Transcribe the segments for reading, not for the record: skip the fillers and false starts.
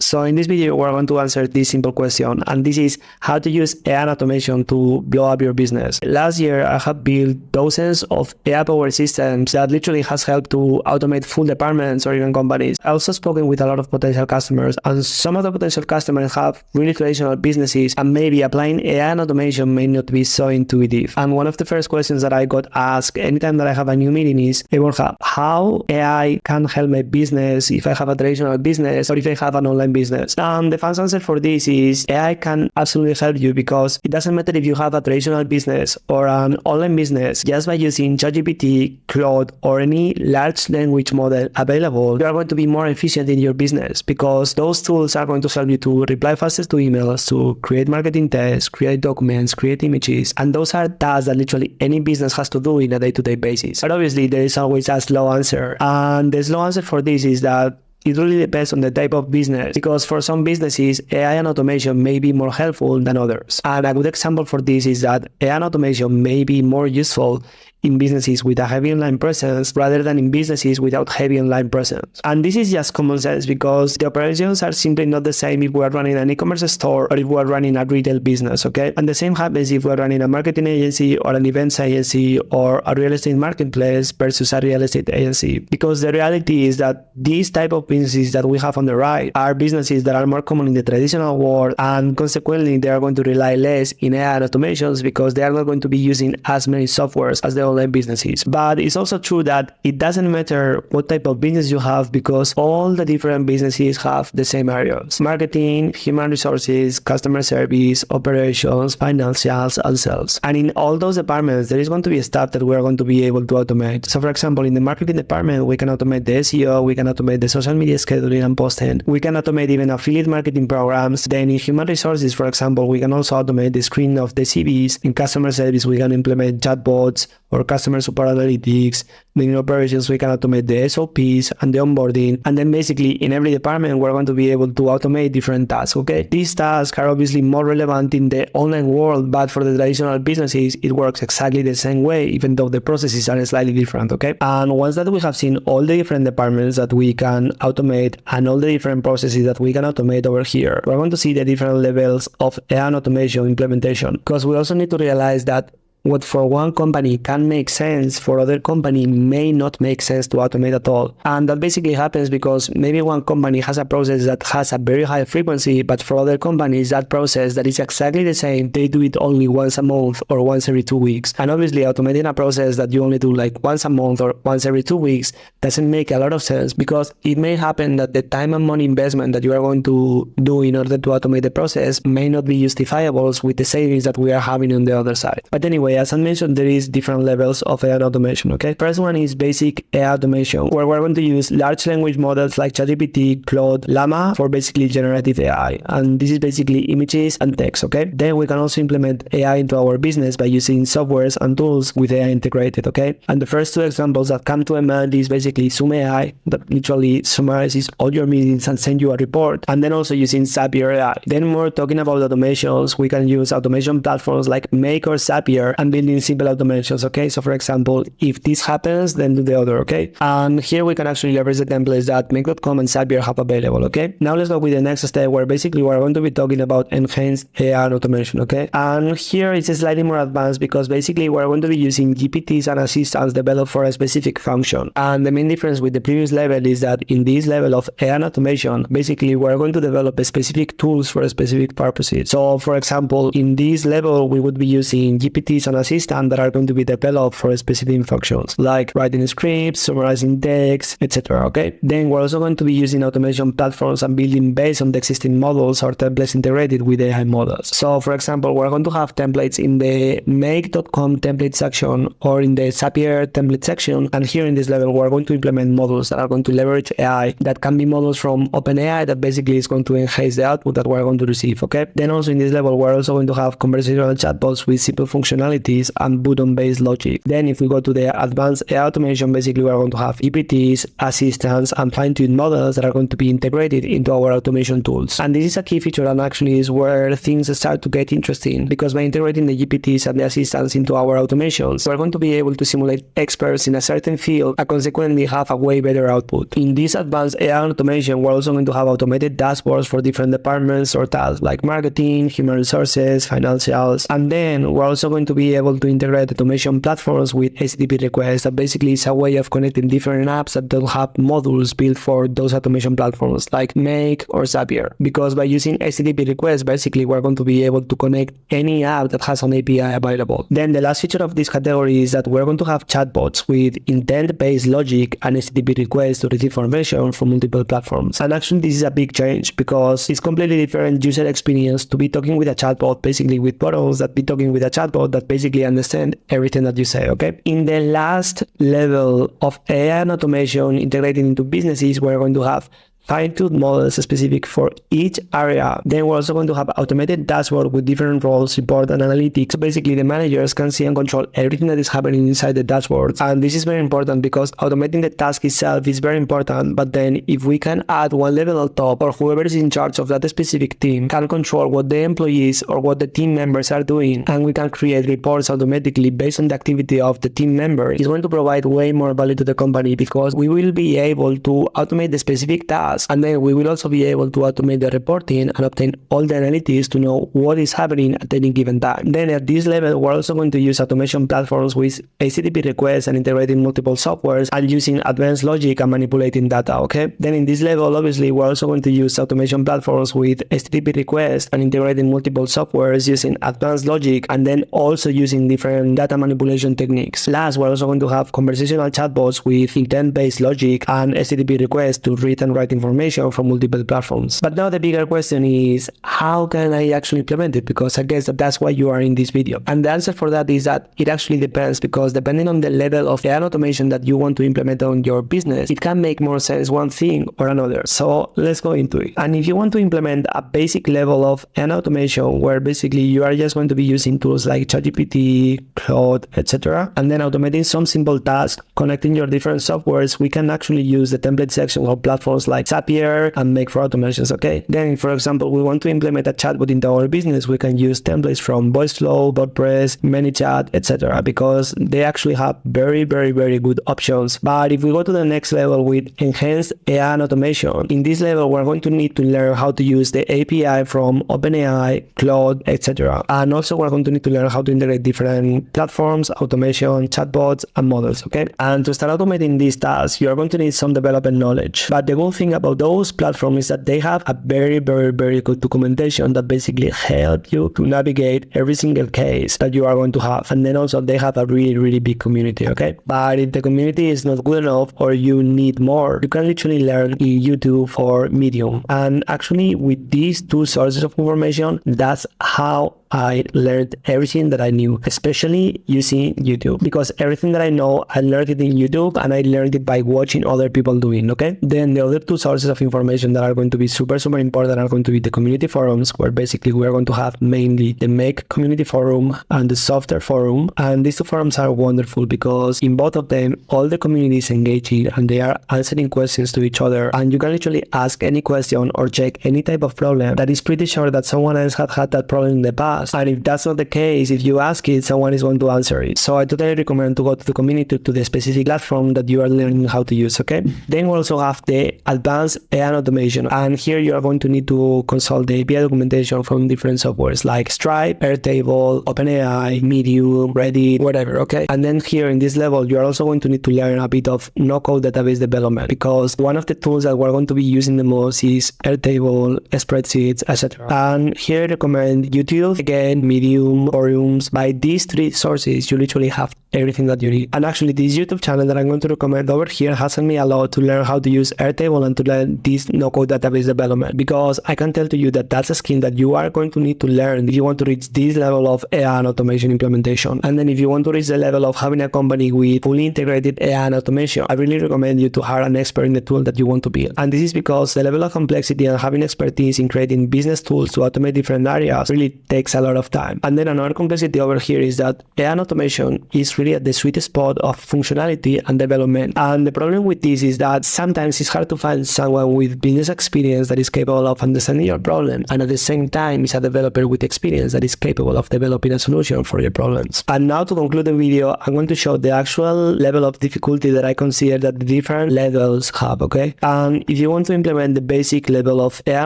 So in this video, we're going to answer this simple question, and this is how to use AI and automation to blow up your business. Last year, I have built dozens of AI-powered systems that literally has helped to automate full departments or even companies. I also spoken with a lot of potential customers, and some of the potential customers have really traditional businesses, and maybe applying AI and automation may not be so intuitive. And one of the first questions that I got asked anytime that I have a new meeting is, hey Borja, how AI can help my business if I have a traditional business or if I have an online business? And the fast answer for this is AI can absolutely help you, because it doesn't matter if you have a traditional business or an online business. Just by using ChatGPT, Claude, or any large language model available, you are going to be more efficient in your business, because those tools are going to help you to reply faster to emails, to create marketing tests, create documents, create images, and those are tasks that literally any business has to do in a day-to-day basis. But obviously there is always a slow answer, and the slow answer for this is that it really depends on the type of business, because for some businesses, AI and automation may be more helpful than others. And a good example for this is that AI and automation may be more useful in businesses with a heavy online presence rather than in businesses without heavy online presence. And this is just common sense, because the operations are simply not the same if we are running an e-commerce store or if we are running a retail business, okay? And the same happens if we are running a marketing agency or an events agency or a real estate marketplace versus a real estate agency. Because the reality is that these type of businesses that we have on the right are businesses that are more common in the traditional world, and consequently they are going to rely less in AI and automations because they are not going to be using as many softwares as the online businesses. But it's also true that it doesn't matter what type of business you have, because all the different businesses have the same areas: marketing, human resources, customer service, operations, financials, and sales. And in all those departments, there is going to be stuff that we're going to be able to automate. So for example, in the marketing department, we can automate the SEO, we can automate the social media scheduling and posting, we can automate even affiliate marketing programs. Then in human resources, for example, we can also automate the screening of the CVs. In customer service, we can implement chatbots or customer support analytics. Then in operations, we can automate the SOPs and the onboarding. And then basically in every department, we're going to be able to automate different tasks, okay? These tasks are obviously more relevant in the online world, but for the traditional businesses, it works exactly the same way, even though the processes are slightly different, okay? And once that we have seen all the different departments that we can automate and all the different processes that we can automate over here, we're going to see the different levels of AI and automation implementation, because we also need to realize that what for one company can make sense, for other company may not make sense to automate at all. And that basically happens because maybe one company has a process that has a very high frequency, but for other companies, that process that is exactly the same, they do it only once a month or once every 2 weeks. And obviously automating a process that you only do like once a month or once every 2 weeks doesn't make a lot of sense, because it may happen that the time and money investment that you are going to do in order to automate the process may not be justifiable with the savings that we are having on the other side. But anyway, as I mentioned, there is different levels of AI automation, okay? First one is basic AI automation, where we're going to use large language models like ChatGPT, Claude, Llama for basically generative AI. And this is basically images and text, okay? Then we can also implement AI into our business by using softwares and tools with AI integrated, okay? And the first two examples that come to mind is basically Zoom AI, that literally summarizes all your meetings and send you a report. And then also using Zapier AI. Then we're talking about automations. We can use automation platforms like Make or Zapier and building simple automations, okay? So for example, if this happens, then do the other, okay? And here we can actually leverage the templates that Make.com and Zapier have available, okay? Now let's go with the next step, where basically we're going to be talking about enhanced AI and automation, okay? And here it's slightly more advanced, because basically we're going to be using GPTs and assistants developed for a specific function. And the main difference with the previous level is that in this level of AI and automation, basically we're going to develop specific tools for specific purposes. So for example, in this level, we would be using GPTs and assistants that are going to be developed for specific functions, like writing scripts, summarizing text, etc. Okay. Then we're also going to be using automation platforms and building based on the existing models or templates integrated with AI models. So for example, we're going to have templates in the Make.com template section or in the Zapier template section. And here in this level, we're going to implement models that are going to leverage AI, that can be models from OpenAI that basically is going to enhance the output that we're going to receive. Okay. Then also in this level, we're also going to have conversational chatbots with simple functionality functionalities and button-based logic. Then if we go to the advanced AI automation, basically we're going to have GPTs, assistants, and fine-tuned models that are going to be integrated into our automation tools. And this is a key feature, and actually is where things start to get interesting, because by integrating the GPTs and the assistants into our automations, we're going to be able to simulate experts in a certain field and consequently have a way better output. In this advanced AI automation, we're also going to have automated dashboards for different departments or tasks like marketing, human resources, financials, and then we're also going to be able to integrate automation platforms with HTTP requests. That basically is a way of connecting different apps that don't have modules built for those automation platforms like Make or Zapier. Because by using HTTP requests, basically we're going to be able to connect any app that has an API available. Then the last feature of this category is that we're going to have chatbots with intent-based logic and HTTP requests to receive information from multiple platforms. And actually this is a big change because it's completely different user experience to be talking with a chatbot, basically with buttons, that be talking with a chatbot that basically understand everything that you say, okay? In the last level of AI and automation integrated into businesses, we're going to have fine-tuned models specific for each area. Then we're also going to have automated dashboard with different roles, report, and analytics. So basically the managers can see and control everything that is happening inside the dashboards. And this is very important because automating the task itself is very important. But then if we can add one level on top, or whoever is in charge of that specific team can control what the employees or what the team members are doing, and we can create reports automatically based on the activity of the team member, is going to provide way more value to the company, because we will be able to automate the specific task. And then we will also be able to automate the reporting and obtain all the analytics to know what is happening at any given time. Then at this level, we're also going to use automation platforms with HTTP requests and integrating multiple softwares and using advanced logic and manipulating data, okay? Then in this level, obviously, we're also going to use automation platforms with HTTP requests and integrating multiple softwares using advanced logic, and then also using different data manipulation techniques. Last, we're also going to have conversational chatbots with intent-based logic and HTTP requests to read and write information from multiple platforms. But now the bigger question is, how can I actually implement it? Because I guess that's why you are in this video. And the answer for that is that it actually depends, because depending on the level of AI automation that you want to implement on your business, it can make more sense one thing or another. So let's go into it. And if you want to implement a basic level of AI automation where basically you are just going to be using tools like ChatGPT, Claude, etc., and then automating some simple tasks, connecting your different softwares, we can actually use the template section of platforms like Zapier and Make for automations, okay? Then, for example, we want to implement a chatbot into our business, we can use templates from VoiceFlow, WordPress, ManyChat, etc., because they actually have very, very, very good options. But if we go to the next level with enhanced AI and automation, in this level, we're going to need to learn how to use the API from OpenAI, Claude, etc. And also we're going to need to learn how to integrate different platforms, automation, chatbots, and models, okay? And to start automating these tasks, you're going to need some development knowledge. But the good thing about those platforms is that they have a very, very, very good documentation that basically help you to navigate every single case that you are going to have. And then also they have a really, really big community, okay? But if the community is not good enough or you need more, you can literally learn in YouTube or Medium. And actually with these two sources of information, that's how I learned everything that I knew, especially using YouTube, because everything that I know, I learned it in YouTube and I learned it by watching other people doing, okay? Then the other two sources of information that are going to be super, super important are going to be the community forums, where basically we're going to have mainly the Make community forum and the Software forum. And these two forums are wonderful because in both of them, all the community is engaging and they are answering questions to each other. And you can literally ask any question or check any type of problem that is pretty sure that someone else had had that problem in the past. And if that's not the case, if you ask it, someone is going to answer it. So I totally recommend to go to the community, to the specific platform that you are learning how to use, okay? Then we also have the advanced AI automation. And here you are going to need to consult the API documentation from different softwares like Stripe, Airtable, OpenAI, Medium, Reddit, whatever, okay? And then here in this level, you are also going to need to learn a bit of no-code database development, because one of the tools that we're going to be using the most is Airtable, spreadsheets, etc. And here I recommend YouTube, again, Medium, forums. By these three sources, you literally have everything that you need. And actually this YouTube channel that I'm going to recommend over here has helped me a lot to learn how to use Airtable and to learn this no-code database development, because I can tell to you that that's a skill that you are going to need to learn if you want to reach this level of AI and automation implementation. And then if you want to reach the level of having a company with fully integrated AI and automation, I really recommend you to hire an expert in the tool that you want to build. And this is because the level of complexity and having expertise in creating business tools to automate different areas really takes a a lot of time. And then another complexity over here is that AI and automation is really at the sweet spot of functionality and development. And the problem with this is that sometimes it's hard to find someone with business experience that is capable of understanding your problem, and at the same time is a developer with experience that is capable of developing a solution for your problems. And now to conclude the video, I'm going to show the actual level of difficulty that I consider that the different levels have, okay? And if you want to implement the basic level of AI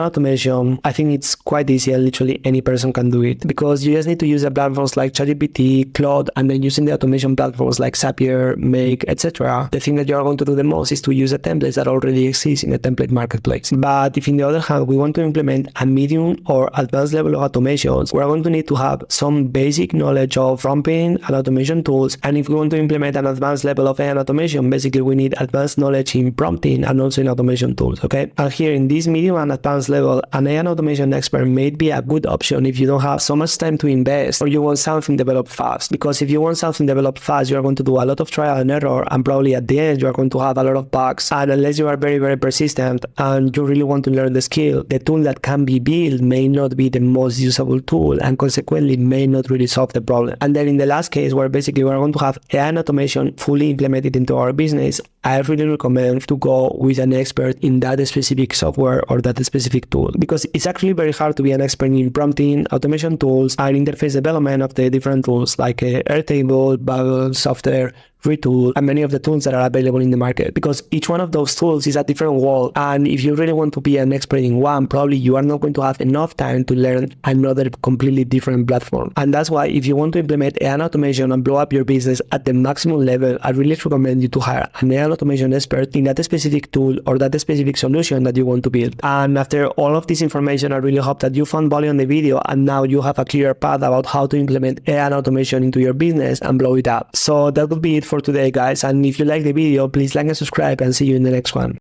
automation, I think it's quite easy and literally any person can do it, because you just need to use the platforms like ChatGPT, Claude, and then using the automation platforms like Zapier, Make, etc. The thing that you're going to do the most is to use the templates that already exist in the template marketplace. But if on the other hand, we want to implement a medium or advanced level of automations, we're going to need to have some basic knowledge of prompting and automation tools. And if we want to implement an advanced level of AI and automation, basically we need advanced knowledge in prompting and also in automation tools, okay? And here in this medium and advanced level, an AI and automation expert may be a good option if you don't have so much time to invest or you want something developed fast. Because if you want something developed fast, you're going to do a lot of trial and error, and probably at the end you're going to have a lot of bugs. And unless you are very, very persistent and you really want to learn the skill, the tool that can be built may not be the most usable tool and consequently may not really solve the problem. And then in the last case, where basically we're going to have AI and automation fully implemented into our business, I really recommend to go with an expert in that specific software or that specific tool, because it's actually very hard to be an expert in prompting, automation tools, and interface development of the different tools like Airtable, Bubble, Software, Retool, and many of the tools that are available in the market, because each one of those tools is a different world. And if you really want to be an expert in one, probably you are not going to have enough time to learn another completely different platform. And that's why if you want to implement AI and automation and blow up your business at the maximum level, I really recommend you to hire an AI and automation expert in that specific tool or that specific solution that you want to build. And after all of this information, I really hope that you found value in the video and now you have a clear path about how to implement AI and automation into your business and blow it up. So that would be it for today, guys. And if you like the video, please like and subscribe, and see you in the next one.